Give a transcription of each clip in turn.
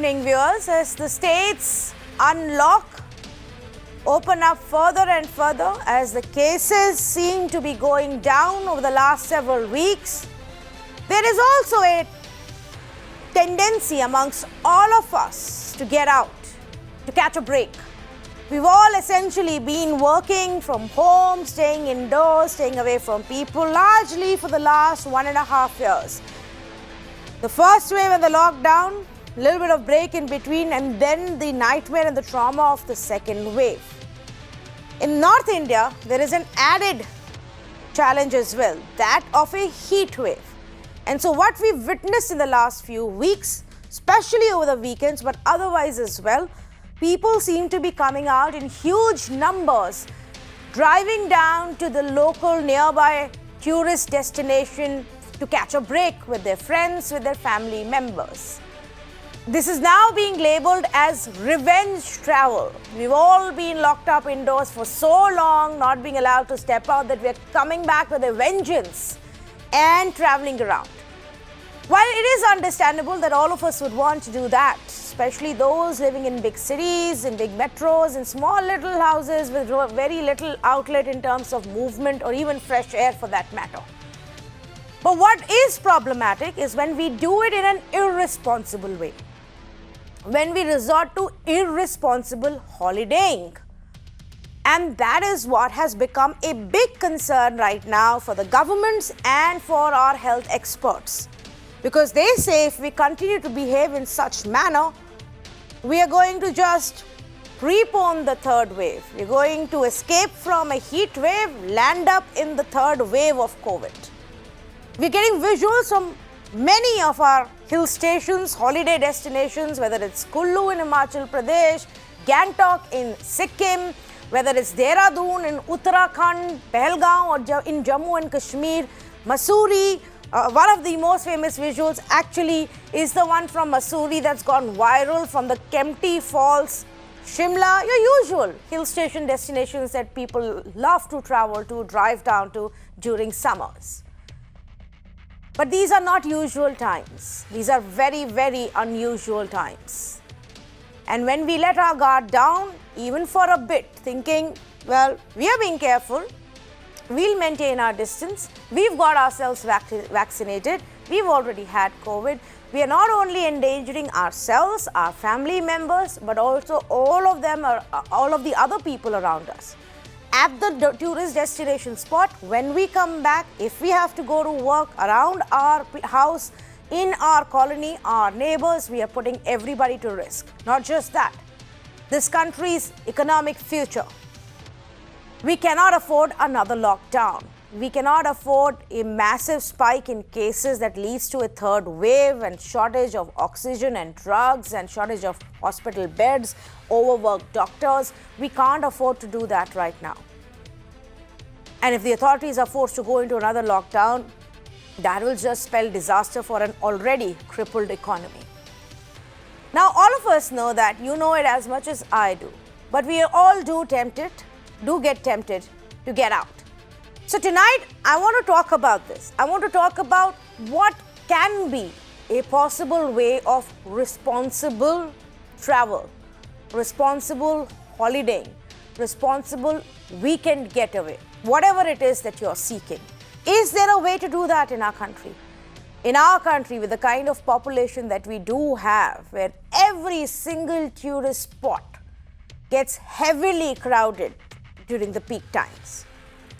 evening, viewers. As the states unlock, open up further and further, as the cases seem to be going down over the last several weeks, there is also a tendency amongst all of us to get out, to catch a break. We've all essentially been working from home, staying indoors, staying away from people, largely for the last 1.5 years. The first wave of the lockdown, a little bit of break in between, and then the nightmare and the trauma of the second wave. In North India, there is an added challenge as well, that of a heat wave. And so what we've witnessed in the last few weeks, especially over the weekends, but otherwise as well, people seem to be coming out in huge numbers, driving down to the local nearby tourist destination to catch a break with their friends, with their family members. This is now being labeled as revenge travel. We've all been locked up indoors for so long, not being allowed to step out, that we're coming back with a vengeance and traveling around. While it is understandable that all of us would want to do that, especially those living in big cities, in big metros, in small little houses with very little outlet in terms of movement or even fresh air for that matter. But what is problematic is when we do it in an irresponsible way, when we resort to irresponsible holidaying. And that is what has become a big concern right now for the governments and for our health experts. Because they say if we continue to behave in such manner, we are going to just prepone the third wave. We're going to escape from a heat wave, land up in the third wave of COVID. We're getting visuals from many of our hill stations, holiday destinations, whether it's Kullu in Himachal Pradesh, Gangtok in Sikkim, whether it's Dehradun in Uttarakhand, Pahalgam or in Jammu and Kashmir, Mussoorie. One of the most famous visuals actually is the one from Mussoorie that's gone viral from the Kempty Falls, Shimla, your usual hill station destinations that people love to travel to, drive down to during summers. But these are not usual times. These are very, very unusual times. And when we let our guard down, even for a bit, thinking, well, we are being careful, we'll maintain our distance, we've got ourselves vaccinated, we've already had COVID, we are not only endangering ourselves, our family members, but also all of the other people around us. At the tourist destination spot, when we come back, if we have to go to work around our house, in our colony, our neighbors, we are putting everybody to risk. Not just that, this country's economic future. We cannot afford another lockdown. We cannot afford a massive spike in cases that leads to a third wave and shortage of oxygen and drugs and shortage of hospital beds, overworked doctors. We can't afford to do that right now. And if the authorities are forced to go into another lockdown, that will just spell disaster for an already crippled economy. Now, all of us know that, you know it as much as I do, but we all do get tempted to get out. So tonight, I want to talk about this. I want to talk about what can be a possible way of responsible travel, responsible holidaying, responsible weekend getaway, whatever it is that you're seeking. Is there a way to do that in our country? In our country, with the kind of population that we do have, where every single tourist spot gets heavily crowded during the peak times,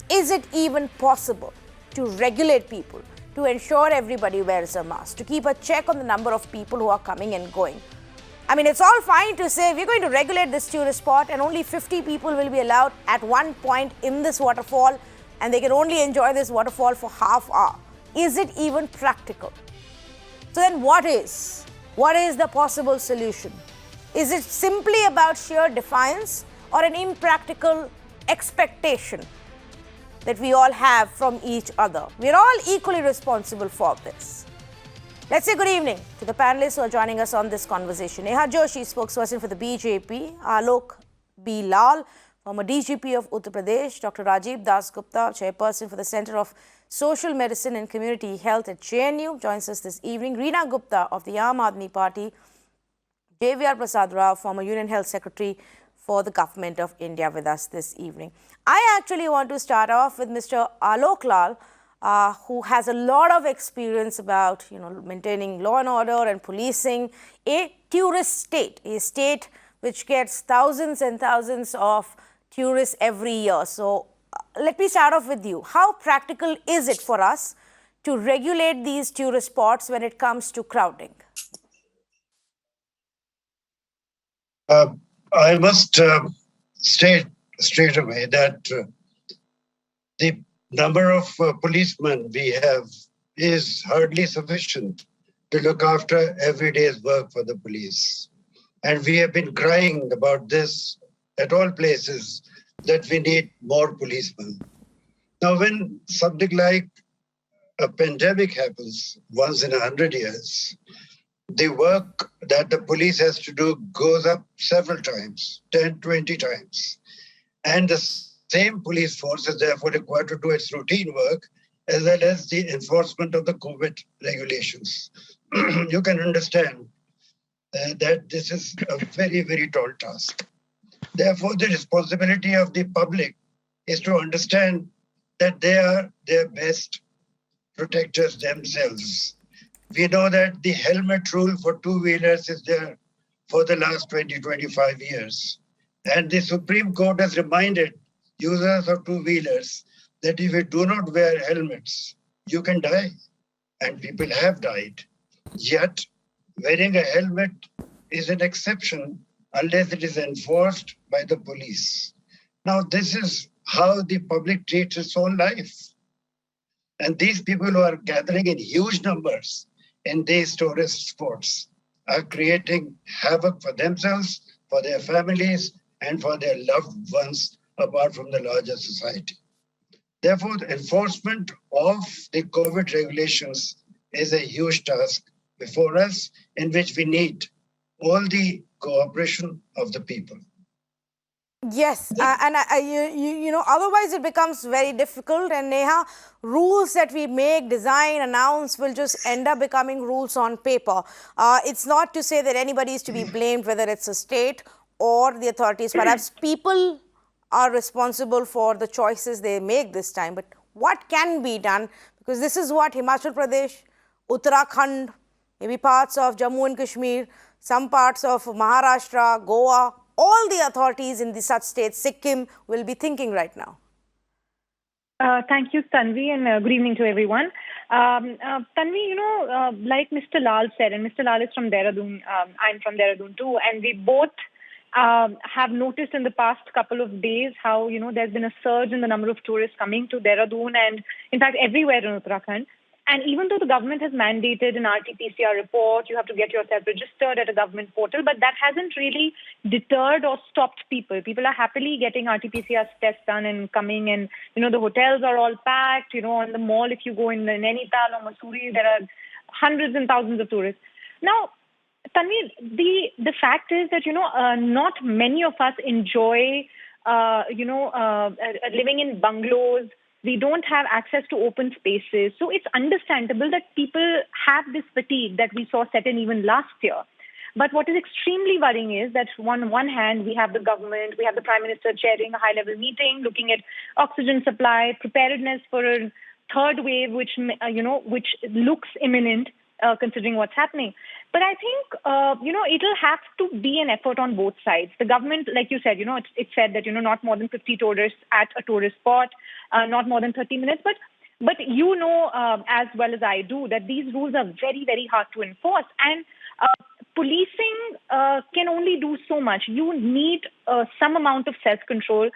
is it even possible to regulate people, to ensure everybody wears a mask, to keep a check on the number of people who are coming and going? I mean, it's all fine to say we're going to regulate this tourist spot and only 50 people will be allowed at one point in this waterfall, and they can only enjoy this waterfall for half hour. Is it even practical? So then what is? What is the possible solution? Is it simply about sheer defiance or an impractical expectation that we all have from each other? We're all equally responsible for this. Let's say good evening to the panelists who are joining us on this conversation. Neha Joshi, spokesperson for the BJP, Alok B. Lal, former DGP of Uttar Pradesh, Dr. Rajiv Das Gupta, chairperson for the Center of Social Medicine and Community Health at JNU, joins us this evening. Reena Gupta of the Aam Aadmi Party, JVR Prasad Rao, former Union Health Secretary for the Government of India, with us this evening. I actually want to start off with Mr. Alok Lal, who has a lot of experience about maintaining law and order and policing a tourist state, a state which gets thousands and thousands of tourists every year. So let me start off with you. How practical is it for us to regulate these tourist spots when it comes to crowding? I must state straight away that the number of policemen we have is hardly sufficient to look after every day's work for the police. And we have been crying about this at all places, that we need more policemen. Now, when something like a pandemic happens once in 100 years, the work that the police has to do goes up several times, 10, 20 times. And the same police force is therefore required to do its routine work as well as the enforcement of the COVID regulations. You can understand that this is a very, very tall task. Therefore, the responsibility of the public is to understand that they are their best protectors themselves. We know that the helmet rule for two-wheelers is there for the last 20, 25 years. And the Supreme Court has reminded users of two-wheelers that if you do not wear helmets, you can die. And people have died. Yet, wearing a helmet is an exception unless it is enforced by the police. Now, this is how the public treats its own life. And these people who are gathering in huge numbers in these tourist spots are creating havoc for themselves, for their families, and for their loved ones apart from the larger society. Therefore, the enforcement of the COVID regulations is a huge task before us, in which we need all the cooperation of the people. Yes, and otherwise it becomes very difficult, and Neha, rules that we make, design, announce will just end up becoming rules on paper. It's not to say that anybody is to be blamed, whether it's a state or the authorities. Perhaps people are responsible for the choices they make this time. But what can be done? Because this is what Himachal Pradesh, Uttarakhand, maybe parts of Jammu and Kashmir, some parts of Maharashtra, Goa, all the authorities in the such states, Sikkim, will be thinking right now. Thank you, Tanvi, and good evening to everyone. Tanvi, like Mr. Lal said, and Mr. Lal is from Dehradun, I'm from Dehradun too, and we both have noticed in the past couple of days how, there's been a surge in the number of tourists coming to Dehradun and, in fact, everywhere in Uttarakhand. And even though the government has mandated an RT-PCR report, you have to get yourself registered at a government portal, but that hasn't really deterred or stopped people. People are happily getting RT-PCR tests done and coming, and, the hotels are all packed. On the mall, if you go in Nainital or Mussoorie, there are hundreds and thousands of tourists. Now, Tanvi, the fact is that, not many of us enjoy, living in bungalows. We don't have access to open spaces. So it's understandable that people have this fatigue that we saw set in even last year. But what is extremely worrying is that on one hand, we have the government, we have the Prime Minister chairing a high-level meeting, looking at oxygen supply, preparedness for a third wave, which looks imminent, considering what's happening. But I think, it'll have to be an effort on both sides. The government, like you said, it said that, not more than 50 tourists at a tourist spot, not more than 30 minutes. But as well as I do, that these rules are very, very hard to enforce. And policing can only do so much. You need some amount of self-control,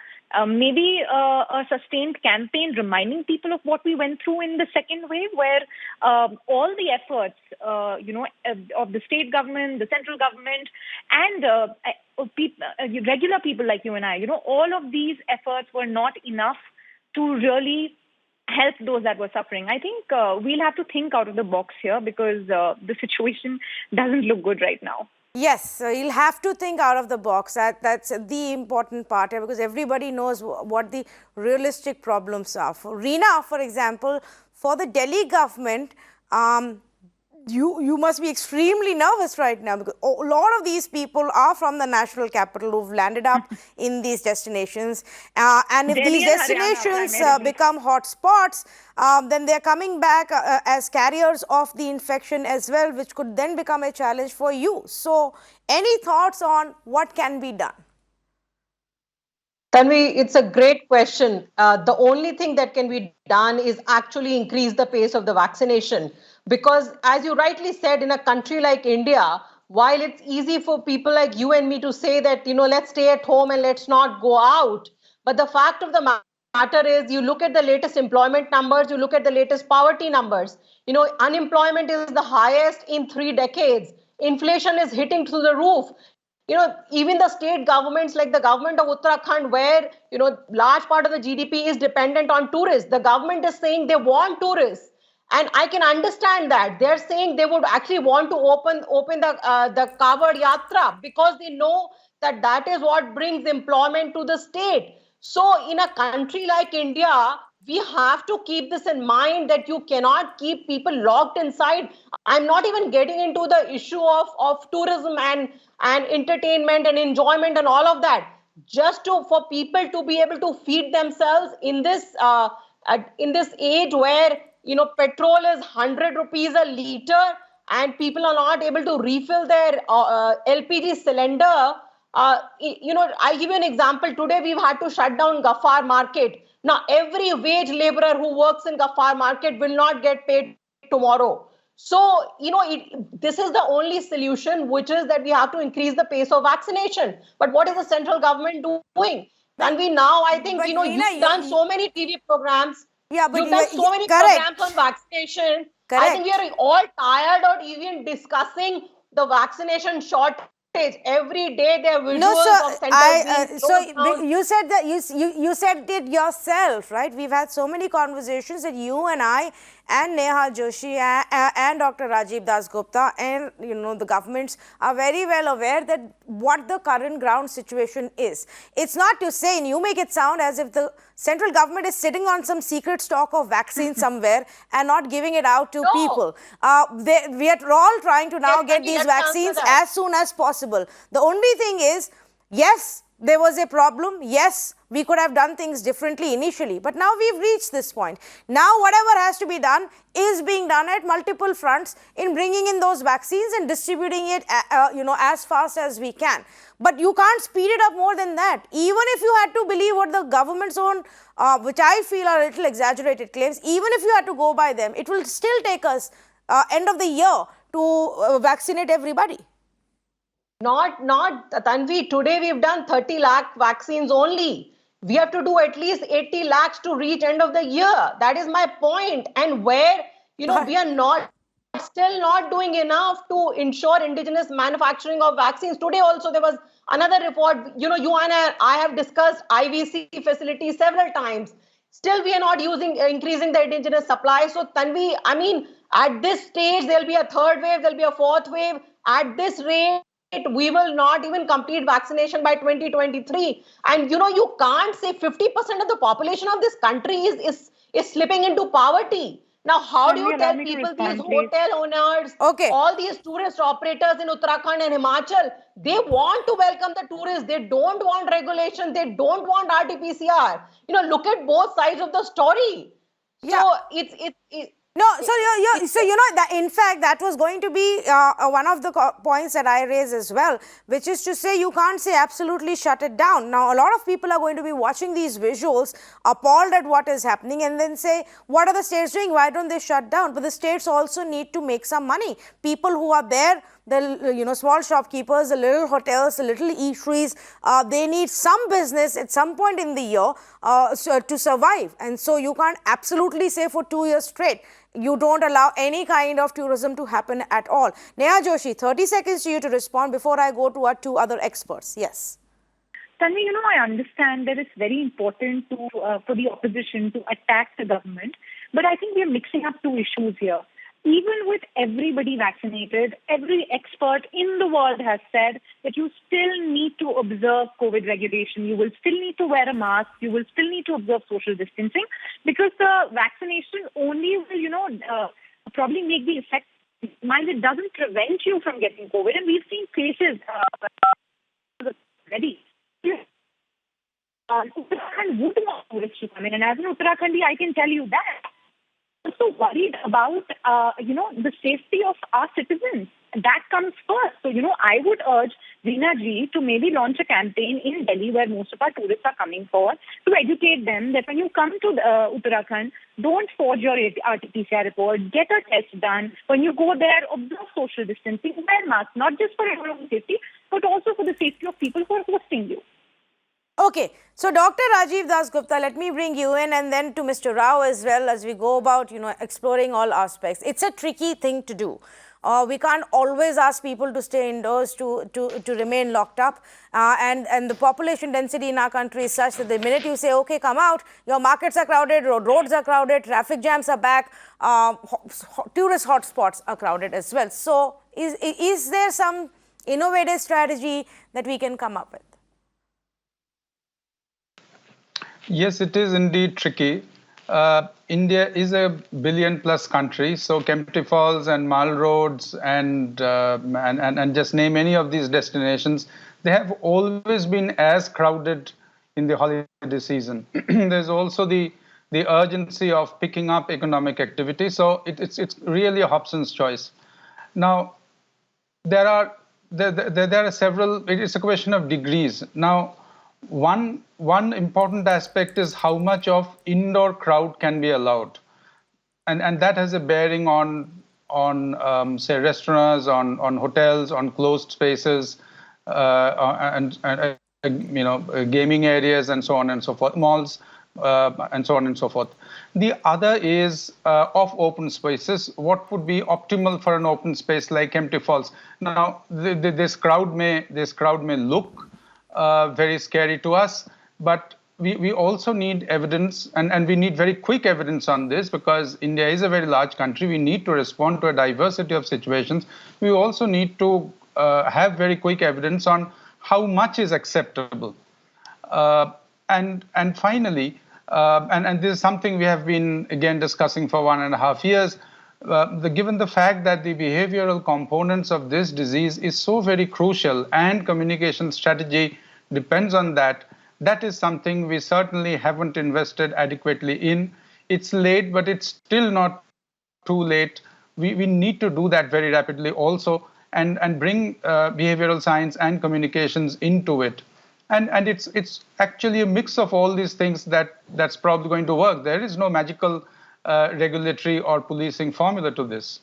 maybe a sustained campaign reminding people of what we went through in the second wave, where all the efforts, of the state government, the central government, and regular people like you and I, all of these efforts were not enough to really help those that were suffering. I think we'll have to think out of the box here, because the situation doesn't look good right now. Yes, you'll have to think out of the box. That's the important part here, because everybody knows what the realistic problems are. For Reena, for example, for the Delhi government, You must be extremely nervous right now, because a lot of these people are from the national capital who've landed up in these destinations. And if Delhi these and Haryana destinations primarily. become hot spots, then they're coming back as carriers of the infection as well, which could then become a challenge for you. So, any thoughts on what can be done? Tanvi, it's a great question. The only thing that can be done is actually increase the pace of the vaccination. Because as you rightly said, in a country like India, while it's easy for people like you and me to say that, let's stay at home and let's not go out. But the fact of the matter is, you look at the latest employment numbers, you look at the latest poverty numbers. Unemployment is the highest in 3 decades. Inflation is hitting through the roof. Even the state governments like the government of Uttarakhand, where, large part of the GDP is dependent on tourists. The government is saying they want tourists. And I can understand that. They're saying they would actually want to open the Kavod Yatra because they know that that is what brings employment to the state. So in a country like India, we have to keep this in mind that you cannot keep people locked inside. I'm not even getting into the issue of tourism and entertainment and enjoyment and all of that. Just for people to be able to feed themselves in this age where petrol is 100 rupees a liter and people are not able to refill their LPG cylinder. I'll give you an example. Today we've had to shut down Ghaffar Market. Now every wage laborer who works in Ghaffar Market will not get paid tomorrow. So, this is the only solution, which is that we have to increase the pace of vaccination. But what is the central government doing? And I think, you've done so many TV programs. Yeah, but you've done so many programs on vaccination. Correct. I think we are all tired of even discussing the vaccination shortage. Every day there are visuals of centers being closed down. You said that you said it yourself, right? We've had so many conversations that you and I and Neha Joshi and Dr. Rajiv Dasgupta and the governments are very well aware that what the current ground situation is. It's not to say, and you make it sound as if the central government is sitting on some secret stock of vaccine somewhere and not giving it out to people. We are all trying to now get these vaccines as soon as possible. The only thing is, yes, there was a problem. Yes, we could have done things differently initially, but now we've reached this point. Now, whatever has to be done is being done at multiple fronts in bringing in those vaccines and distributing it, as fast as we can. But you can't speed it up more than that. Even if you had to believe what the government's own, which I feel are a little exaggerated claims, even if you had to go by them, it will still take us end of the year to vaccinate everybody. Not Tanvi. Today we've done 30 lakh vaccines only. We have to do at least 80 lakhs to reach end of the year. That is my point. And where, we are still not doing enough to ensure indigenous manufacturing of vaccines. Today also there was another report, you and I have discussed IVC facilities several times. Still we are not increasing the indigenous supply. So Tanvi, at this stage, there'll be a third wave, there'll be a fourth wave. At this rate, we will not even complete vaccination by 2023. And you can't say 50% of the population of this country is slipping into poverty. Now, how do you tell people, these hotel owners, all these tourist operators in Uttarakhand and Himachal, they want to welcome the tourists. They don't want regulation. They don't want RT-PCR. Look at both sides of the story. Yeah. So it's no, so that in fact that was going to be one of the points that I raised as well, which is to say you can't say absolutely shut it down. Now, a lot of people are going to be watching these visuals, appalled at what is happening, and then say, what are the states doing? Why don't they shut down? But the states also need to make some money. People who are there, the small shopkeepers, the little hotels, the little eateries, they need some business at some point in the year to survive. And so you can't absolutely say for 2 years straight you don't allow any kind of tourism to happen at all. Neha Joshi, 30 seconds to you to respond before I go to our 2 other experts. Yes. Tanvi, I understand that it's very important for the opposition to attack the government, but I think we are mixing up 2 issues here. Even with everybody vaccinated, every expert in the world has said that you still need to observe COVID regulation. You will still need to wear a mask. You will still need to observe social distancing because the vaccination only will, probably make the effect mind, it doesn't prevent you from getting COVID. And we've seen cases already. Uttarakhand would want tourists to come in, and as an Uttarakhandi, I can tell you that. I'm so worried about, the safety of our citizens. That comes first. So, I would urge Reena ji to maybe launch a campaign in Delhi, where most of our tourists are coming for, to educate them that when you come to Uttarakhand, don't forge your RT-PCR report, get a test done. When you go there, observe social distancing, wear masks, not just for your own safety, but also for the safety of people who are hosting you. Okay, so Dr. Rajiv Das Gupta, let me bring you in, and then to Mr. Rao as well, as we go about, exploring all aspects. It's a tricky thing to do. We can't always ask people to stay indoors to remain locked up. And the population density in our country is such that the minute you say, okay, come out, your markets are crowded, roads are crowded, traffic jams are back, tourist hotspots are crowded as well. So is there some innovative strategy that we can come up with? Yes, it is indeed tricky. India is a billion-plus country, so Kempty Falls and Mall Roads and just name any of these destinations, they have always been as crowded in the holiday season. There's also the urgency of picking up economic activity, so it's really a Hobson's choice. Now, there are several. It's a question of degrees. Now, one important aspect is how much of indoor crowd can be allowed, and that has a bearing on say restaurants, on hotels, on closed spaces, and gaming areas, and so on and so forth, malls, and so on and so forth. The other is of open spaces. What would be optimal for an open space like Kempty Falls? Now, this crowd may look very scary to us, but we also need evidence, and we need very quick evidence on this, because India is a very large country. We need to respond to a diversity of situations. We also need to have very quick evidence on how much is acceptable. And finally, and this is something we have been again discussing for 1.5 years, given the fact that the behavioral components of this disease is so very crucial, and communication strategy depends on that, that is something we certainly haven't invested adequately in. It's late, but it's still not too late. We need to do that very rapidly also, and bring behavioral science and communications into it. And it's actually a mix of all these things that's probably going to work. There is no magical regulatory or policing formula to this.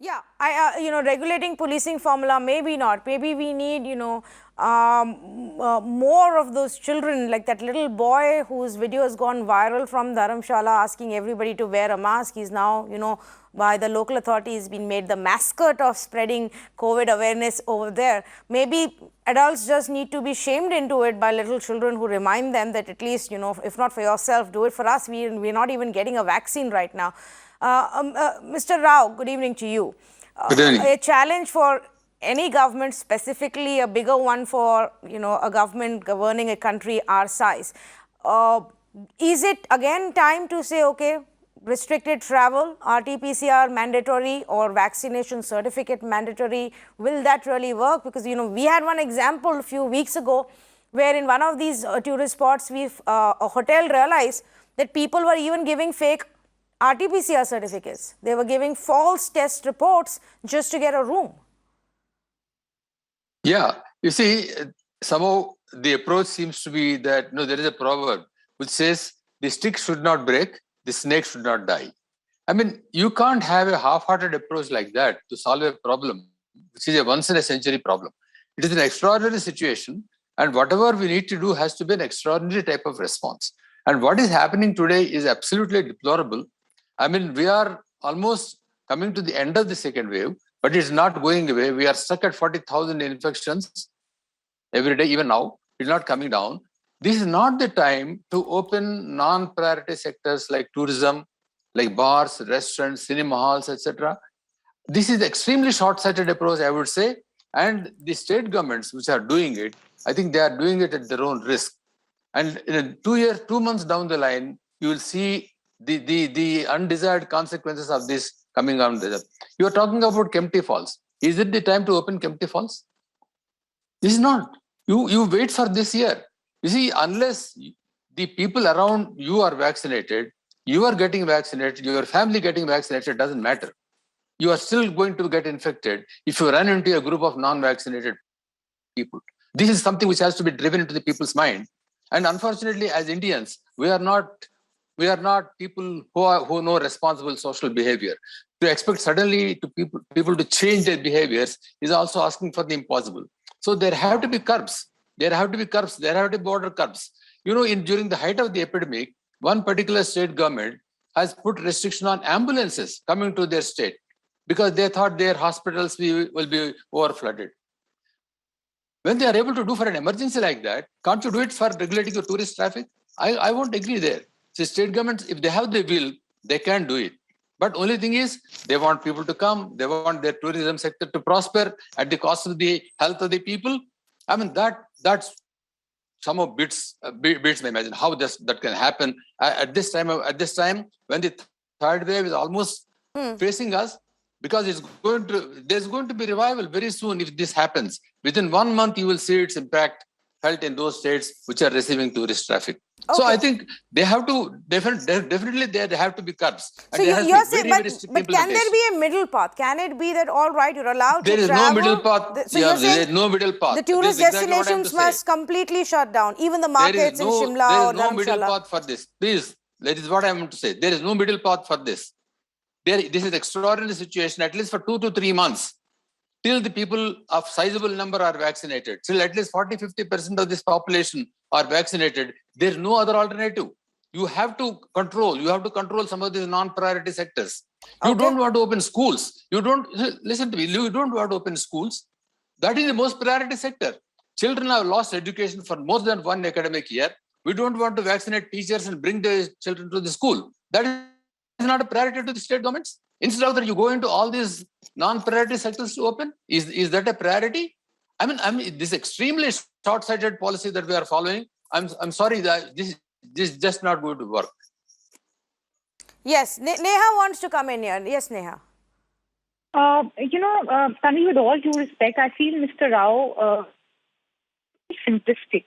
Yeah, regulating policing formula, maybe not. Maybe we need, more of those children, like that little boy whose video has gone viral from Dharamshala asking everybody to wear a mask. He's now, by the local authorities been made the mascot of spreading COVID awareness over there. Maybe adults just need to be shamed into it by little children who remind them that at least, if not for yourself, do it for us. We're not even getting a vaccine right now. Mr. Rao, good evening to you. Good evening. A challenge for any government, specifically a bigger one for a government governing a country our size. Is it again time to say, okay, restricted travel, RT-PCR mandatory, or vaccination certificate mandatory? Will that really work? Because we had one example a few weeks ago where in one of these tourist spots, a hotel realized that people were even giving fake RT-PCR certificates. They were giving false test reports just to get a room. Yeah, you see, somehow the approach seems to be that, there is a proverb which says the stick should not break, the snake should not die. I mean, you can't have a half-hearted approach like that to solve a problem, which is a once-in-a-century problem. It is an extraordinary situation, and whatever we need to do has to be an extraordinary type of response. And what is happening today is absolutely deplorable. I mean, we are almost coming to the end of the second wave, but it's not going away. We are stuck at 40,000 infections every day, even now. It's not coming down. This is not the time to open non-priority sectors like tourism, like bars, restaurants, cinema halls, etc. This is extremely short-sighted approach, I would say. And the state governments which are doing it, I think they are doing it at their own risk. And in 2 months down the line, you will see the undesired consequences of this coming on. You are talking about Kempty Falls. Is it the time to open Kempty Falls? This is not. You wait for this year. You see, unless the people around you are vaccinated, you are getting vaccinated, your family getting vaccinated, it doesn't matter. You are still going to get infected if you run into a group of non-vaccinated people. This is something which has to be driven into the people's mind. And unfortunately, as Indians, we are not people who know responsible social behavior. To expect suddenly to people to change their behaviors is also asking for the impossible. So there have to be curbs. There have to be curbs. There have to be border curbs. You know, during the height of the epidemic, one particular state government has put restriction on ambulances coming to their state because they thought their hospitals will be overflooded. When they are able to do for an emergency like that, can't you do it for regulating the tourist traffic? I won't agree there. So state governments, if they have the will, they can do it. But only thing is, they want people to come. They want their tourism sector to prosper at the cost of the health of the people. I mean, that's somehow beats my imagination how that can happen at this time when the third wave is almost facing us, because there's going to be revival very soon if this happens. Within 1 month, you will see its impact felt in those states which are receiving tourist traffic. Okay. So I think they have to definitely there have to be curbs. So you're saying, but can there be a middle path? Can it be that all right, you're allowed to travel? There is no middle path. So you're saying there is no middle path. The tourist destinations must completely shut down, even the markets in Shimla or Dharamshala. There is no middle path for this. Please, that is what I want to say. There is no middle path for this. This is extraordinary situation, at least for 2 to 3 months. Till the people of sizable number are vaccinated, till at least 40-50% of this population are vaccinated, there is no other alternative. You have to control some of these non-priority sectors. You don't want to open schools. Listen to me, you don't want to open schools. That is the most priority sector. Children have lost education for more than one academic year. We don't want to vaccinate teachers and bring the children to the school. That is not a priority to the state governments. Instead of that, you go into all these non-priority sectors to open. Is that a priority? I mean, this extremely short-sighted policy that we are following. I'm sorry that this is just not going to work. Yes, Neha wants to come in here. Yes, Neha. Tanvi, with all due respect, I feel Mr. Rao simplistic.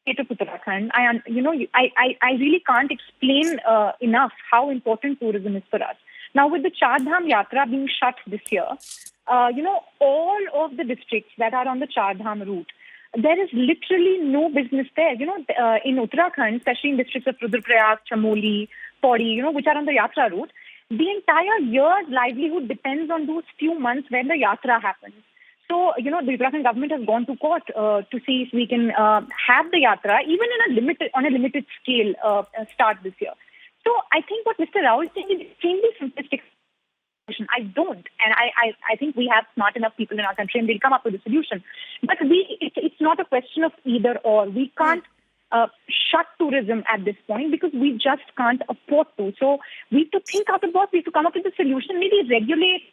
State of Uttarakhand, I really can't explain enough how important tourism is for us. Now, with the Char Dham Yatra being shut this year, all of the districts that are on the Char Dham route, there is literally no business there. In Uttarakhand, especially in districts of Rudraprayag, Chamoli, Pauri, which are on the Yatra route, the entire year's livelihood depends on those few months when the Yatra happens. So, the Uttarakhand government has gone to court to see if we can have the Yatra, even on a limited scale, start this year. So, I think what Mr. Rao is saying is extremely simplistic. I don't. And I think we have smart enough people in our country and they'll come up with a solution. But it's not a question of either or. We can't shut tourism at this point because we just can't afford to. So, we have to think out of the box. We have to come up with a solution, maybe regulate.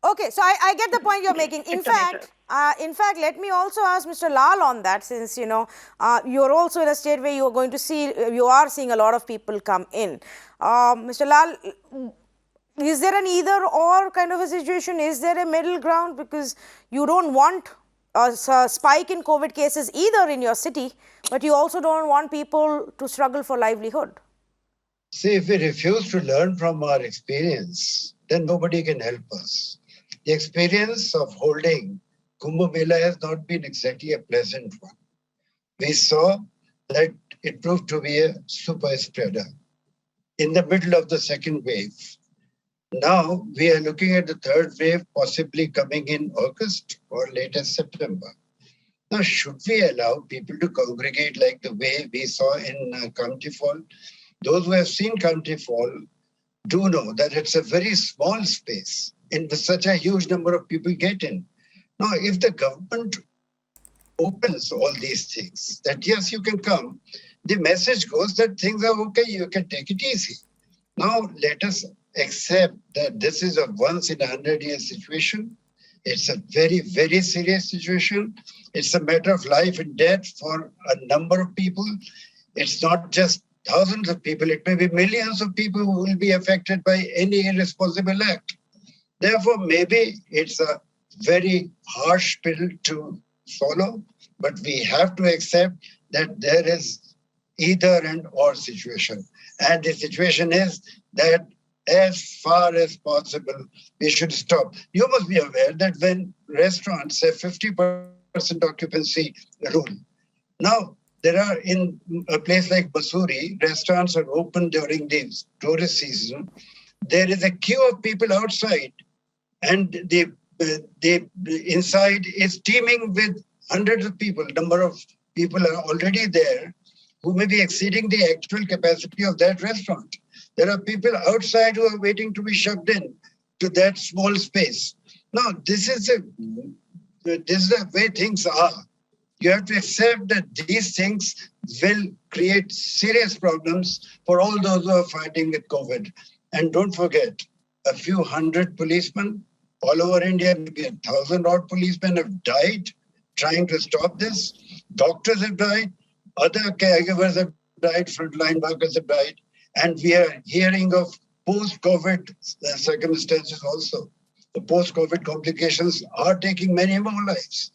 Okay, so I get the point you're making. In fact, let me also ask Mr. Lal on that, since you're also in a state where you are seeing a lot of people come in. Mr. Lal, is there an either or kind of a situation? Is there a middle ground? Because you don't want a spike in COVID cases either in your city, but you also don't want people to struggle for livelihood. See, if we refuse to learn from our experience, then nobody can help us. The experience of holding Kumbh Mela has not been exactly a pleasant one. We saw that it proved to be a super spreader in the middle of the second wave. Now we are looking at the third wave possibly coming in August or later September. Now, should we allow people to congregate like the way we saw in Kempty Fall? Those who have seen Kempty Fall do know that it's a very small space and such a huge number of people get in. Now, if the government opens all these things, that yes, you can come, the message goes that things are okay, you can take it easy. Now, let us accept that this is a once in 100-year situation. It's a very, very serious situation. It's a matter of life and death for a number of people. It's not just thousands of people, it may be millions of people who will be affected by any irresponsible act. Therefore, maybe it's a very harsh pill to swallow, but we have to accept that there is either and or situation. And the situation is that as far as possible, we should stop. You must be aware that when restaurants have 50% occupancy rule, now there are in a place like Mussoorie, restaurants are open during the tourist season. There is a queue of people outside, and the inside is teeming with hundreds of people. Number of people are already there who may be exceeding the actual capacity of that restaurant. There are people outside who are waiting to be shoved in to that small space. Now, this is the way things are. You have to accept that these things will create serious problems for all those who are fighting with COVID. And don't forget, a few hundred policemen all over India, maybe 1,000 odd policemen have died trying to stop this. Doctors have died. Other caregivers have died. Frontline workers have died. And we are hearing of post-COVID circumstances also. The post-COVID complications are taking many more lives.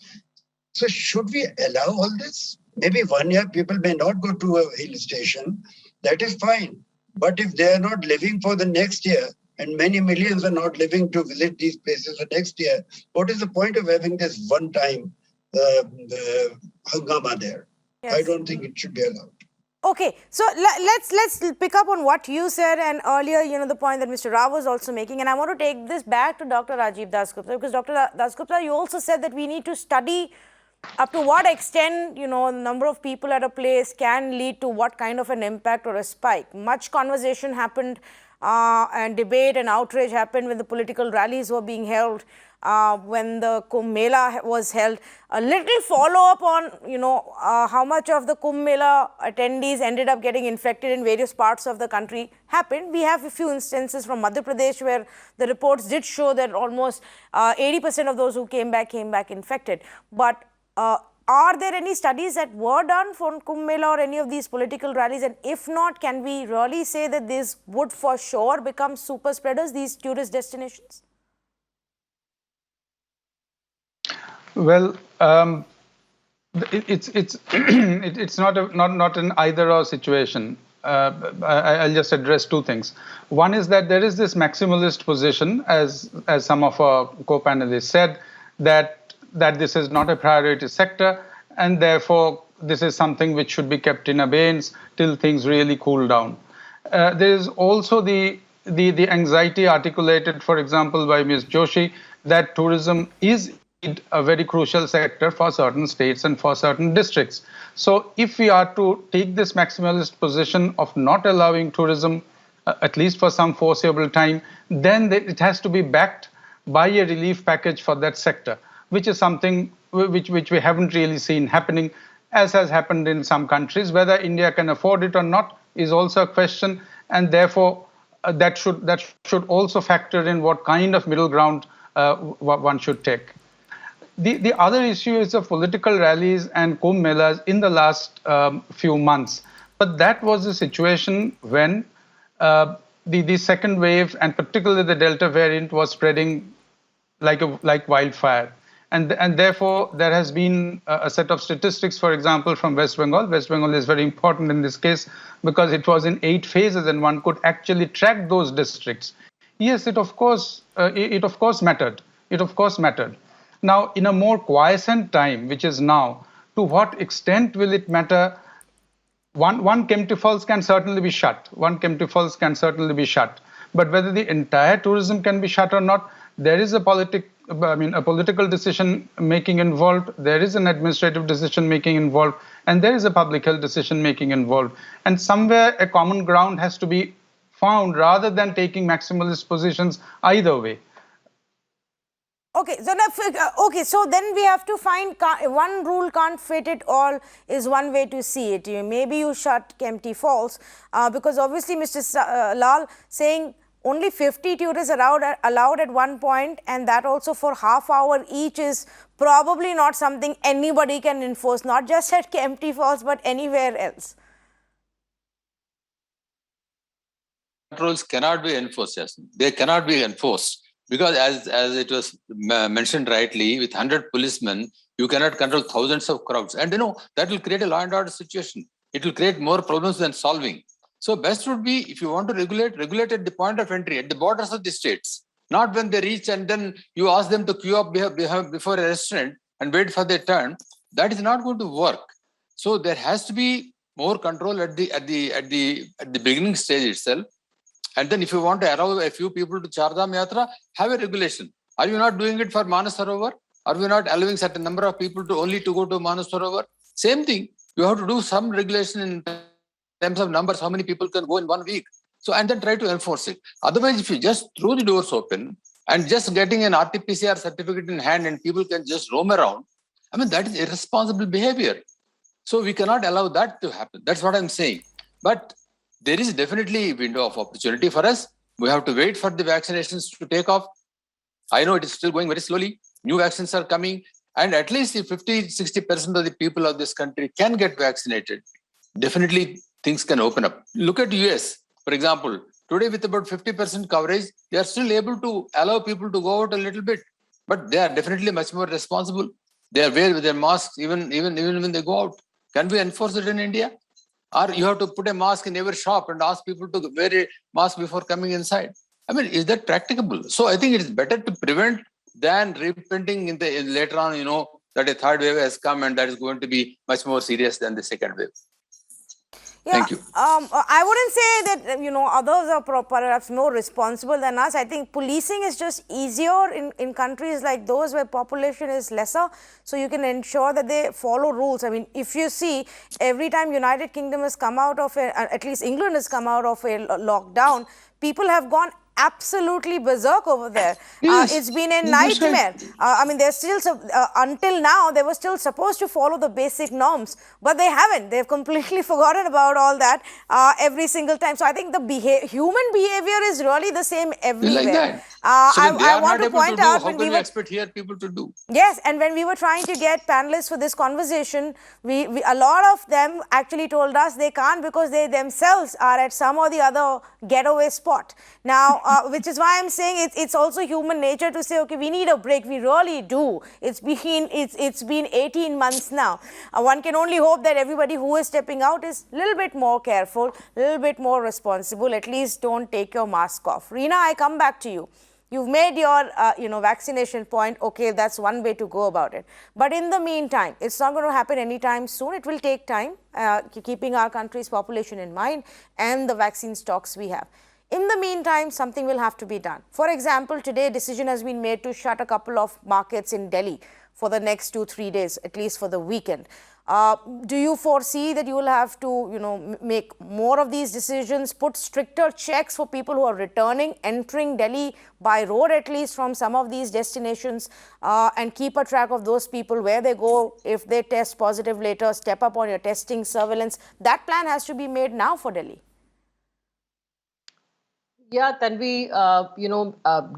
So should we allow all this? Maybe 1 year people may not go to a hill station. That is fine. But if they are not living for the next year, and many millions are not living to visit these places the next year, what is the point of having this one-time hangama there? Yes. I don't think it should be allowed. Okay, so let's pick up on what you said and earlier, the point that Mr. Rao was also making, and I want to take this back to Dr. Rajiv Dasgupta, because Dr. Dasgupta, you also said that we need to study up to what extent, the number of people at a place can lead to what kind of an impact or a spike. Much conversation happened and debate and outrage happened when the political rallies were being held, when the Kumbh Mela was held. A little follow-up on, how much of the Kumbh Mela attendees ended up getting infected in various parts of the country happened. We have a few instances from Madhya Pradesh where the reports did show that almost 80% of those who came back infected. But are there any studies that were done for Kumbh Mela or any of these political rallies? And if not, can we really say that these would for sure become super spreaders, these tourist destinations? Well, it's not an either-or situation. I'll just address two things. One is that there is this maximalist position, as some of our co-panelists said, that this is not a priority sector, and therefore this is something which should be kept in abeyance till things really cool down. There is also the anxiety articulated, for example, by Ms. Joshi, that tourism is a very crucial sector for certain states and for certain districts. So if we are to take this maximalist position of not allowing tourism, at least for some foreseeable time, then it has to be backed by a relief package for that sector, which is something which we haven't really seen happening, as has happened in some countries. Whether India can afford it or not is also a question, and therefore that should also factor in what kind of middle ground one should take. The other issue is the political rallies and Kumbh Melas in the last few months. But that was the situation when the second wave, and particularly the Delta variant, was spreading like wildfire. And therefore, there has been a set of statistics, for example, from West Bengal. West Bengal is very important in this case because it was in 8 phases and one could actually track those districts. Yes, it of course mattered. It of course mattered. Now, in a more quiescent time, which is now, to what extent will it matter? One Kempty Falls can certainly be shut. But whether the entire tourism can be shut or not, there is a political decision making involved, there is an administrative decision making involved, and there is a public health decision making involved. And somewhere a common ground has to be found rather than taking maximalist positions either way. Okay, so then we have to find one rule can't fit it all is one way to see it. Maybe you shut Kempty Falls because obviously Mr. Lal saying only 50 tourists are allowed at one point, and that also for half hour each is probably not something anybody can enforce, not just at Kempty Falls but anywhere else. controls cannot be enforced. Yes. They cannot be enforced because, as it was mentioned rightly, with 100 policemen, you cannot control thousands of crowds, and that will create a law and order situation. It will create more problems than solving. So, best would be, if you want to regulate at the point of entry, at the borders of the states, not when they reach and then you ask them to queue up before a restaurant and wait for their turn. That is not going to work. So there has to be more control at the beginning stage itself. And then if you want to allow a few people to Chardham Yatra, have a regulation. Are you not doing it for Manas Sarovar? Are we not allowing certain number of people to go to Manas Sarovar? Same thing. You have to do some regulation in terms of numbers, how many people can go in 1 week. So, and then try to enforce it. Otherwise, if you just throw the doors open and just getting an RT-PCR certificate in hand and people can just roam around, I mean, that is irresponsible behavior. So we cannot allow that to happen. That's what I'm saying. But there is definitely a window of opportunity for us. We have to wait for the vaccinations to take off. I know it is still going very slowly. New vaccines are coming. And at least if 50-60% of the people of this country can get vaccinated, definitely things can open up. Look at US. For example, today with about 50% coverage, they are still able to allow people to go out a little bit, but they are definitely much more responsible. They are wearing their masks even when they go out. Can we enforce it in India? Or you have to put a mask in every shop and ask people to wear a mask before coming inside? I mean, is that practicable? So I think it is better to prevent than repenting later on, that a third wave has come and that is going to be much more serious than the second wave. Yeah, thank you. I wouldn't say that, others are perhaps more responsible than us. I think policing is just easier in countries like those where population is lesser. So you can ensure that they follow rules. I mean, if you see, every time United Kingdom has come out of at least England has come out of a lockdown, people have gone absolutely berserk over there. Yes, it's been a nightmare. I mean, they're still, until now, they were still supposed to follow the basic norms, but they haven't. They've completely forgotten about all that every single time. So I think the human behavior is really the same everywhere. Like that. So I want to point out when we expect here people to do? Yes, and when we were trying to get panelists for this conversation, a lot of them actually told us they can't because they themselves are at some or the other getaway spot. Now, which is why I'm saying it's also human nature to say, okay, we need a break. We really do. It's been 18 months now. One can only hope that everybody who is stepping out is a little bit more careful, a little bit more responsible. At least don't take your mask off. Reena, I come back to you. You've made your, vaccination point. Okay, that's one way to go about it. But in the meantime, it's not going to happen anytime soon. It will take time, keeping our country's population in mind and the vaccine stocks we have. In the meantime, something will have to be done. For example, today a decision has been made to shut a couple of markets in Delhi for the next 2-3 days, at least for the weekend. Do you foresee that you will have to, make more of these decisions, put stricter checks for people who are returning, entering Delhi by road at least from some of these destinations, and keep a track of those people where they go? If they test positive later, step up on your testing surveillance. That plan has to be made now for Delhi. Yeah, Tanvi,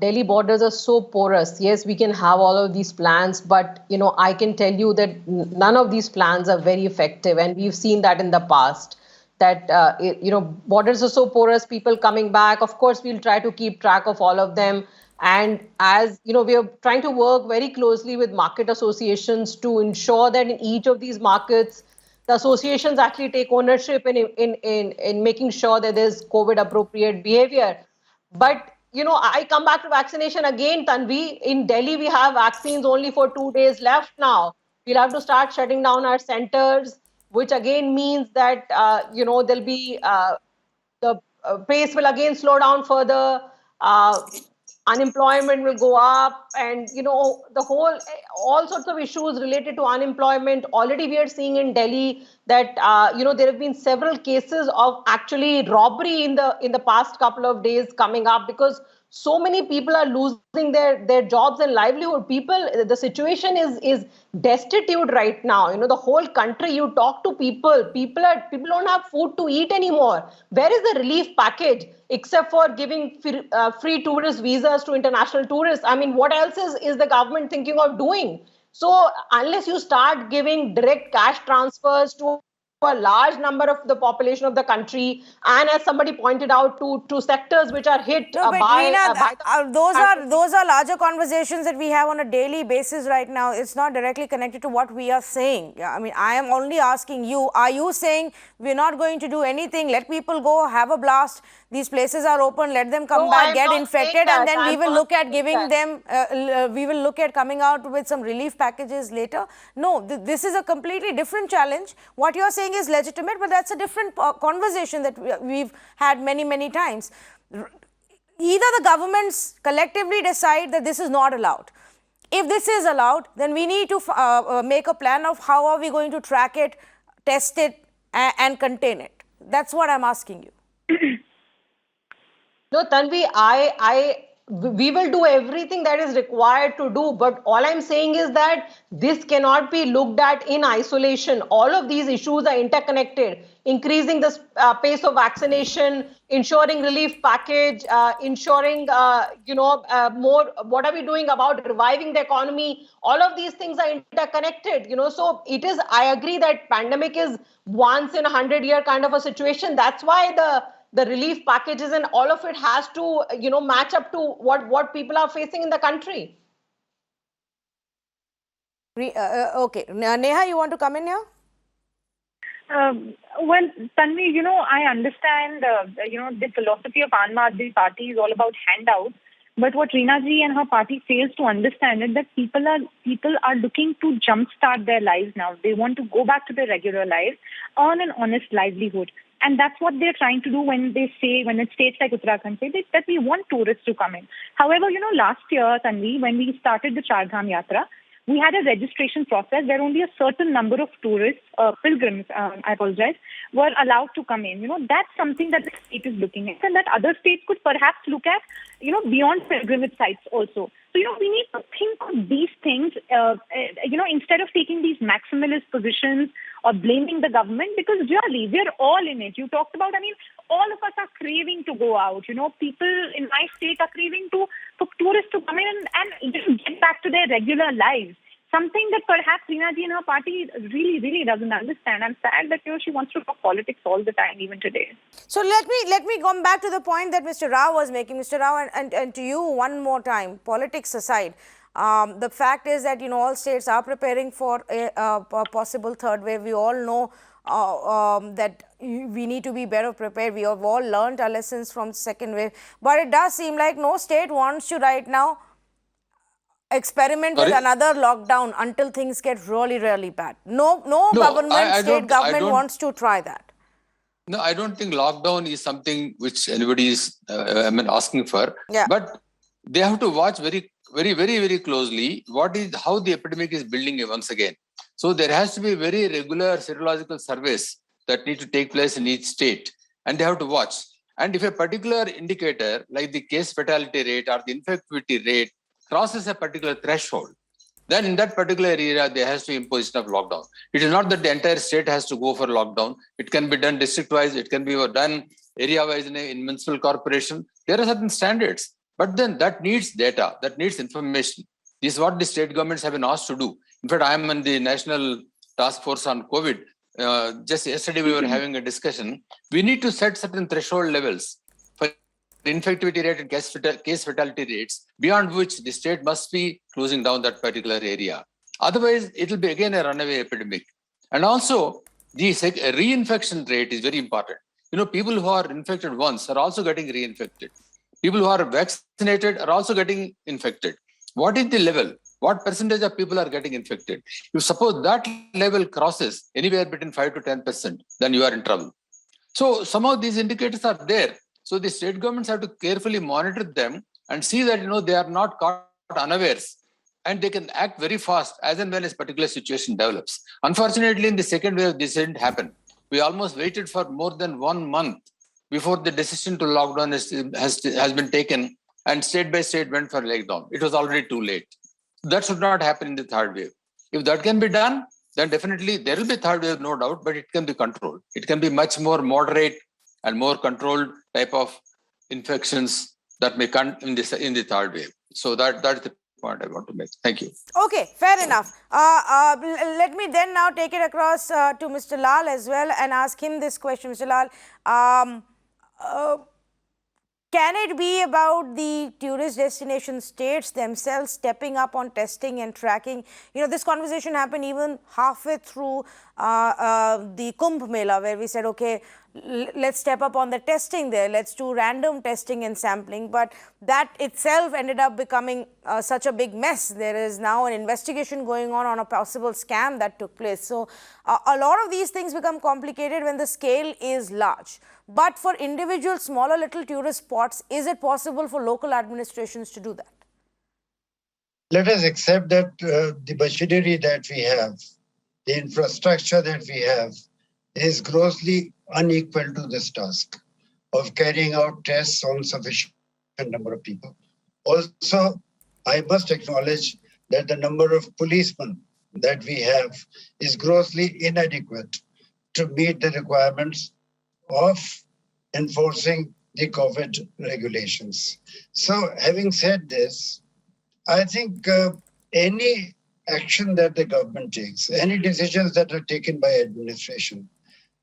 Delhi borders are so porous. Yes, we can have all of these plans, but, I can tell you that none of these plans are very effective. And we've seen that in the past, that, borders are so porous, people coming back. Of course, we'll try to keep track of all of them. And as, we are trying to work very closely with market associations to ensure that in each of these markets, the associations actually take ownership in making sure that there's COVID appropriate behavior. But, I come back to vaccination again, Tanvi. In Delhi, we have vaccines only for 2 days left now. We'll have to start shutting down our centers, which again means that, there'll be the pace will again slow down further. Unemployment will go up, and all sorts of issues related to unemployment. Already we are seeing in Delhi that there have been several cases of actually robbery in the past couple of days coming up, because so many people are losing their jobs and livelihood. The situation is destitute right now. The whole country, you talk to people don't have food to eat anymore. Where is the relief package except for giving free tourist visas to international tourists? I mean, what else is the government thinking of doing? So unless you start giving direct cash transfers to a large number of the population of the country, and as somebody pointed out, to sectors which are hit No, but by Reena, those are larger conversations that we have on a daily basis right now. It's not directly connected to what we are saying. I mean, I am only asking you, are you saying we're not going to do anything, let people go, have a blast, these places are open, let them come back, get infected, and then we will look at giving them, we will look at coming out with some relief packages later? No, this is a completely different challenge. What you're saying is legitimate, but that's a different conversation that we've had many, many times. Either the governments collectively decide that this is not allowed. If this is allowed, then we need to make a plan of how are we going to track it, test it, and contain it. That's what I'm asking you. No, Tanvi, we will do everything that is required to do, but all I'm saying is that this cannot be looked at in isolation. All of these issues are interconnected. Increasing the pace of vaccination, ensuring relief package, ensuring, more, what are we doing about reviving the economy? All of these things are interconnected, so it is, I agree that pandemic is once in 100-year kind of a situation. That's why the relief packages and all of it has to, match up to what people are facing in the country. Okay. Neha, you want to come in here? Well, Tanvi, I understand, the philosophy of Aam Aadmi Party is all about handouts. But what Reena ji and her party fails to understand is that people are looking to jumpstart their lives now. They want to go back to their regular lives, earn an honest livelihood. And that's what they're trying to do when they say, when states like Uttarakhand say that we want tourists to come in. However, last year, Tanvi, when we started the Char Dham Yatra, we had a registration process where only a certain number of tourists, pilgrims, were allowed to come in. That's something that the state is looking at, and that other states could perhaps look at, beyond pilgrimage sites also. So, we need to think of these things, instead of taking these maximalist positions or blaming the government, because really, we're all in it. You talked about, all of us are craving to go out. People in my state are craving for tourists to come in and get back to their regular lives. Something that perhaps Reena ji and her party really, really doesn't understand. I'm sad that she wants to talk politics all the time, even today. So let me come back to the point that Mr. Rao was making. Mr. Rao, and to you one more time, politics aside, the fact is that all states are preparing for a possible third wave. We all know that we need to be better prepared. We have all learned our lessons from the second wave, but it does seem like no state wants to right now experiment with another lockdown until things get really, really bad. No government wants to try that. No, I don't think lockdown is something which anybody is asking for. Yeah. But they have to watch very, very, very, very closely how the epidemic is building once again. So there has to be very regular serological surveys that need to take place in each state, and they have to watch. And if a particular indicator like the case fatality rate or the infectivity rate crosses a particular threshold, then in that particular area, there has to be imposition of lockdown. It is not that the entire state has to go for lockdown. It can be done district-wise. It can be done area-wise in municipal corporation. There are certain standards. But then that needs data. That needs information. This is what the state governments have been asked to do. In fact, I am in the National Task Force on COVID. Just yesterday, we were having a discussion. We need to set certain threshold levels for infectivity rate and case fatality rates, beyond which the state must be closing down that particular area. Otherwise, it will be again a runaway epidemic. And also, the reinfection rate is very important. People who are infected once are also getting reinfected. People who are vaccinated are also getting infected. What is the level? What percentage of people are getting infected? If suppose that level crosses anywhere between 5 to 10%, then you are in trouble. So some of these indicators are there. So the state governments have to carefully monitor them and see that, they are not caught unawares, and they can act very fast as and when a particular situation develops. Unfortunately, in the second wave, this didn't happen. We almost waited for more than 1 month before the decision to lockdown has been taken, and state by state went for lockdown. It was already too late. That should not happen in the third wave. If that can be done, then definitely there will be third wave, no doubt, but it can be controlled. It can be much more moderate and more controlled type of infections that may come in the third wave. So that's the point I want to make. Thank you. Okay, fair enough. Let me then now take it across to Mr. Lal as well and ask him this question. Mr. Lal, can it be about the tourist destination states themselves stepping up on testing and tracking? You know, this conversation happened even halfway through the Kumbh Mela, where we said, okay, let's step up on the testing there. Let's do random testing and sampling. But that itself ended up becoming such a big mess. There is now an investigation going on a possible scam that took place. So a lot of these things become complicated when the scale is large. But for individual smaller little tourist spots, is it possible for local administrations to do that? Let us accept that the machinery that we have, the infrastructure that we have, is grossly unequal to this task of carrying out tests on sufficient number of people. Also, I must acknowledge that the number of policemen that we have is grossly inadequate to meet the requirements of enforcing the COVID regulations. So having said this, I think any action that the government takes, any decisions that are taken by administration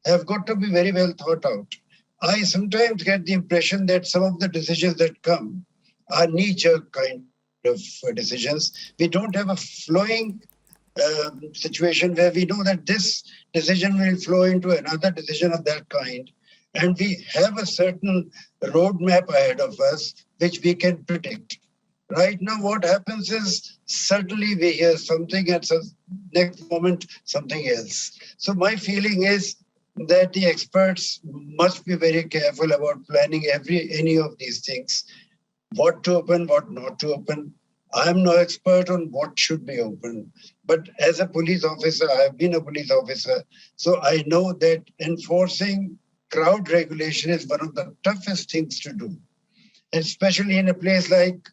have got to be very well thought out. I sometimes get the impression that some of the decisions that come are knee-jerk kind of decisions. We don't have a flowing situation where we know that this decision will flow into another decision of that kind. And we have a certain roadmap ahead of us, which we can predict. Right now, what happens is suddenly we hear something and so next moment something else. So my feeling is that the experts must be very careful about planning any of these things, what to open, what not to open. I'm no expert on what should be open, but as a police officer, I've been a police officer, so I know that enforcing crowd regulation is one of the toughest things to do, especially in a place like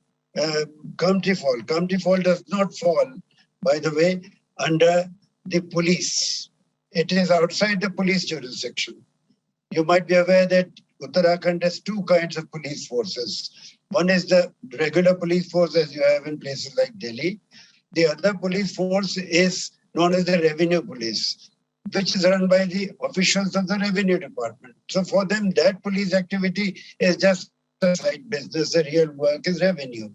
County Fall. County Fall does not fall, by the way, under the police. It is outside the police jurisdiction. You might be aware that Uttarakhand has two kinds of police forces. One is the regular police force as you have in places like Delhi. The other police force is known as the revenue police, which is run by the officials of the revenue department. So for them, that police activity is just a side business. The real work is revenue.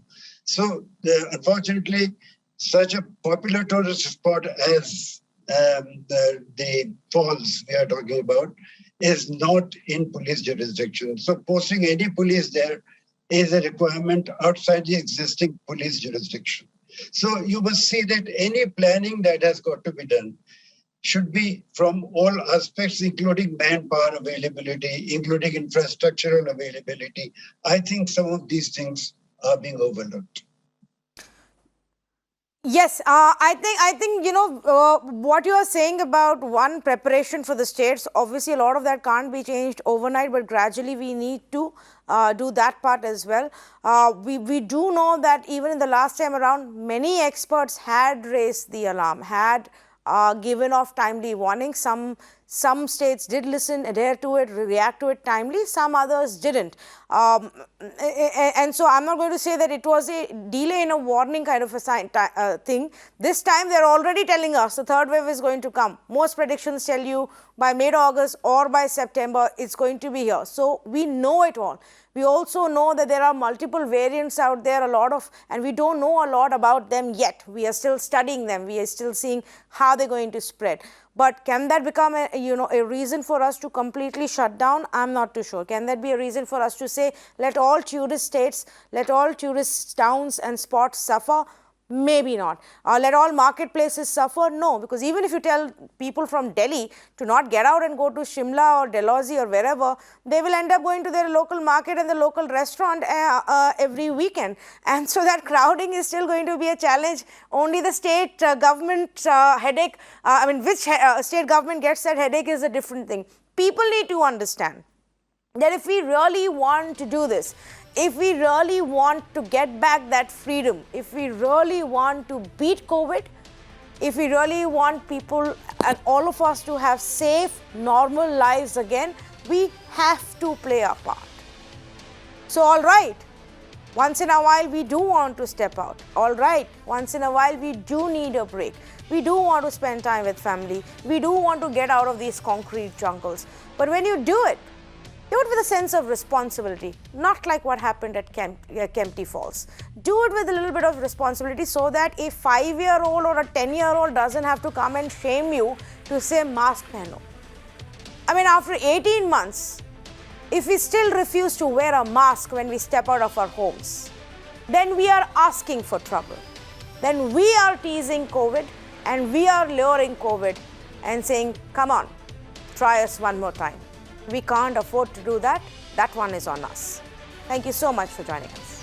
So unfortunately, such a popular tourist spot as the falls we are talking about is not in police jurisdiction. So posting any police there is a requirement outside the existing police jurisdiction. So you must see that any planning that has got to be done should be from all aspects, including manpower availability, including infrastructural availability. I think some of these things are being overlooked. Yes, I think you know what you are saying about one preparation for the states. Obviously, a lot of that can't be changed overnight, but gradually we need to do that part as well. We do know that even in the last time around, many experts had raised the alarm, had given off timely warning. Some states did listen, adhere to it, react to it timely. Some others didn't. And so I'm not going to say that it was a delay in a warning kind of a thing. This time they're already telling us the third wave is going to come. Most predictions tell you by mid-August or by September it's going to be here. So we know it all. We also know that there are multiple variants out there, and we don't know a lot about them yet. We are still studying them. We are still seeing how they're going to spread. But can that become a reason for us to completely shut down? I'm not too sure. Can that be a reason for us to say, let all tourist states, let all tourist towns and spots suffer? Maybe not. Let all marketplaces suffer? No, because even if you tell people from Delhi to not get out and go to Shimla or Dalhousie or wherever, they will end up going to their local market and the local restaurant every weekend. And so that crowding is still going to be a challenge. Only the state government headache, which state government gets that headache is a different thing. People need to understand that if we really want to do this, if we really want to get back that freedom, if we really want to beat COVID, if we really want people and all of us to have safe, normal lives again, we have to play our part. So, all right, Once in a while, we do want to step out. All right. Once in a while, we do need a break. We do want to spend time with family. We do want to get out of these concrete jungles. But when you do it with a sense of responsibility, not like what happened at Kempty Falls. Do it with a little bit of responsibility so that a 5-year-old or a 10-year-old doesn't have to come and shame you to say mask pehno. I mean, after 18 months, if we still refuse to wear a mask when we step out of our homes, then we are asking for trouble. Then we are teasing COVID and we are luring COVID and saying, come on, try us one more time. We can't afford to do that. That one is on us. Thank you so much for joining us.